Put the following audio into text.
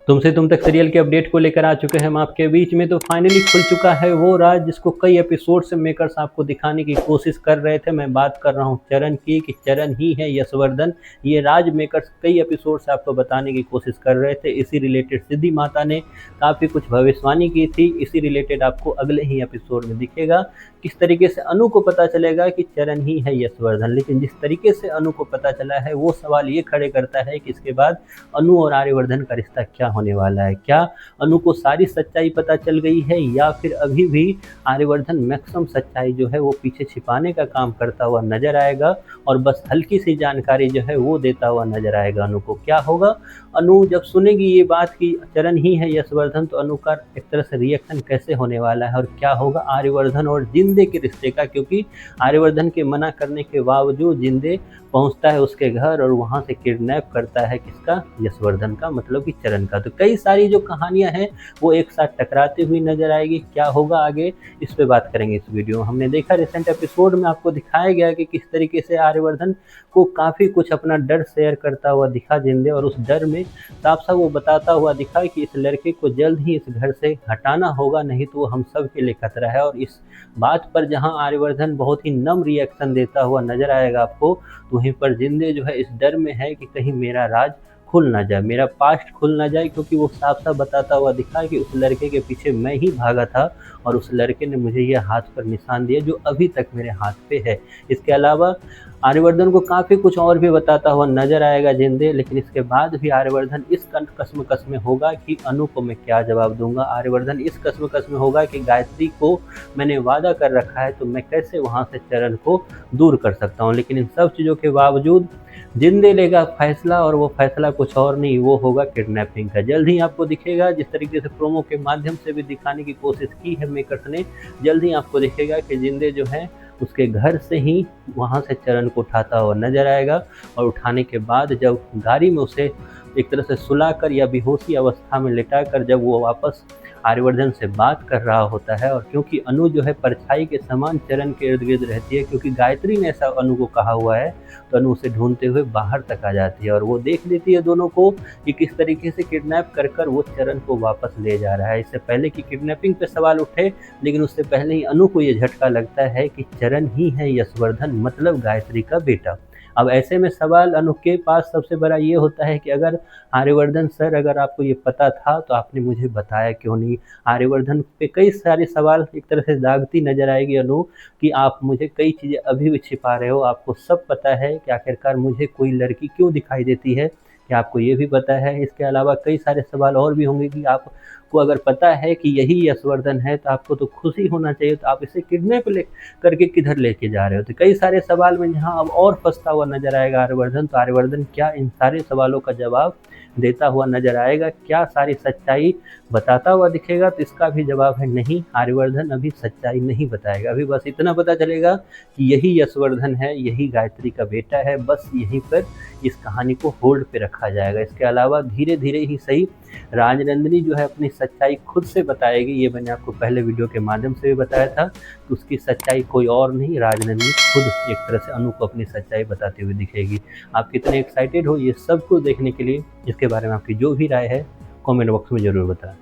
तुमसे तुम तक सीरियल के अपडेट को लेकर आ चुके हैं हम आपके बीच में। तो फाइनली खुल चुका है वो राज जिसको कई एपिसोड से मेकर्स आपको दिखाने की कोशिश कर रहे थे। मैं बात कर रहा हूँ चरण की, कि चरण ही है यशवर्धन। ये राज मेकर्स कई एपिसोड से आपको बताने की कोशिश कर रहे थे। इसी रिलेटेड सिद्धि माता ने काफ़ी कुछ भविष्यवाणी की थी। इसी रिलेटेड आपको अगले ही एपिसोड में दिखेगा किस तरीके से अनु को पता चलेगा कि चरण ही है यशवर्धन। लेकिन जिस तरीके से अनु को पता चला है वो सवाल ये खड़े करता है कि इसके बाद अनु और आर्यवर्धन का रिश्ता क्या होने वाला है। क्या अनु को सारी सच्चाई पता चल गई है या फिर अभी भी आर्यवर्धन मैक्सिमम सच्चाई जो है वो पीछे छिपाने का काम करता हुआ नजर आएगा और बस हल्की सी जानकारी जो है वो देता हुआ नजर आएगा। अनु को क्या होगा, अनु जब सुनेगी ये बात कि चरण ही है यशवर्धन, तो अनु का एक तरह से रिएक्शन कैसे होने वाला है और क्या होगा आर्यवर्धन और जिंदे के रिश्ते का। क्योंकि आर्यवर्धन के मना करने के बावजूद जिंदे पहुंचता है उसके घर और वहां से किडनैप करता है किसका, यशवर्धन का, मतलब कि चरण का। तो कई सारी जो कहानियां हैं वो एक साथ टकराती हुई नजर आएगी। क्या होगा आगे, इस पे बात करेंगे इस वीडियो में। हमने देखा रिसेंट एपिसोड में आपको दिखाया गया कि किस तरीके से आर्यवर्धन को काफ़ी कुछ अपना डर शेयर करता हुआ दिखा जिंदे, और उस डर में साफ साफ वो बताता हुआ दिखा कि इस लड़के को जल्द ही इस घर से हटाना होगा, नहीं तो वो हम सब के लिए खतरा है। और इस बात पर जहां आर्यवर्धन बहुत ही नम रिएक्शन देता हुआ नजर आएगा आपको, तो वहीं पर जिंदे जो है इस डर में है कि कहीं मेरा राज खुल ना जाए, मेरा पास्ट खुल ना जाए। क्योंकि वो साफ साफ बताता हुआ दिखा कि उस लड़के के पीछे मैं ही भागा था और उस लड़के ने मुझे ये हाथ पर निशान दिया जो अभी तक मेरे हाथ पे है। इसके अलावा आर्यवर्धन को काफ़ी कुछ और भी बताता हुआ नजर आएगा जिंदे। लेकिन इसके बाद भी आर्यवर्धन इस कसम में होगा कि अनु को मैं क्या जवाब दूंगा। आर्यवर्धन इस कसम में होगा कि गायत्री को मैंने वादा कर रखा है, तो मैं कैसे वहां से चरण को दूर कर सकता हूँ। लेकिन इन सब चीज़ों के बावजूद जिंदे लेगा फैसला, और वो फैसला कुछ और नहीं, वो होगा किडनैपिंग का। जल्द ही आपको दिखेगा, जिस तरीके से प्रोमो के माध्यम से भी दिखाने की कोशिश की है मेकर्स ने, जल्द ही आपको दिखेगा कि जिंदे जो है उसके घर से ही वहाँ से चरण को उठाता हुआ नजर आएगा। और उठाने के बाद जब गाड़ी में उसे एक तरह से सुलाकर या बेहोशी अवस्था में लिटाकर जब वो वापस आर्यवर्धन से बात कर रहा होता है, और क्योंकि अनु जो है परछाई के समान चरण के इर्द गिर्द रहती है, क्योंकि गायत्री ने ऐसा अनु को कहा हुआ है, तो अनु उसे ढूंढते हुए बाहर तक आ जाती है और वो देख लेती है दोनों को कि किस तरीके से किडनैप कर कर वो चरण को वापस ले जा रहा है। इससे पहले कि किडनैपिंग पे सवाल उठे, लेकिन उससे पहले ही अनु को ये झटका लगता है कि चरण ही है यशवर्धन, मतलब गायत्री का बेटा। अब ऐसे में सवाल अनु के पास सबसे बड़ा ये होता है कि अगर आर्यवर्धन सर, अगर आपको ये पता था तो आपने मुझे बताया क्यों नहीं। आर्यवर्धन पे कई सारे सवाल एक तरह से दागती नजर आएगी अनु कि आप मुझे कई चीज़ें अभी भी छिपा रहे हो। आपको सब पता है कि आखिरकार मुझे कोई लड़की क्यों दिखाई देती है, क्या आपको ये भी पता है। इसके अलावा कई सारे सवाल और भी होंगे कि आपको अगर पता है कि यही यशवर्धन है तो आपको तो खुशी होना चाहिए, तो आप इसे किडनैप करके किधर लेके जा रहे हो। तो कई सारे सवाल में जहां अब और फंसता हुआ नजर आएगा आर्यवर्धन, तो आर्यवर्धन क्या इन सारे सवालों का जवाब देता हुआ नजर आएगा, क्या सारी सच्चाई बताता हुआ दिखेगा। तो इसका भी जवाब है नहीं, आर्यवर्धन अभी सच्चाई नहीं बताएगा। अभी बस इतना पता चलेगा कि यही यशवर्धन है, यही गायत्री का बेटा है, बस यहीं पर इस कहानी को होल्ड पे रखा जाएगा। इसके अलावा धीरे धीरे ही सही राजनंदिनी जो है अपनी सच्चाई खुद से बताएगी। ये मैंने आपको पहले वीडियो के माध्यम से भी बताया था कि उसकी सच्चाई कोई और नहीं, राजनंदिनी खुद एक तरह से अनु को अपनी सच्चाई बताते हुए दिखेगी। आप कितने एक्साइटेड हो ये सब कुछ देखने के लिए, इसके बारे में आपकी जो भी राय है कमेंट बॉक्स में ज़रूर बताएं।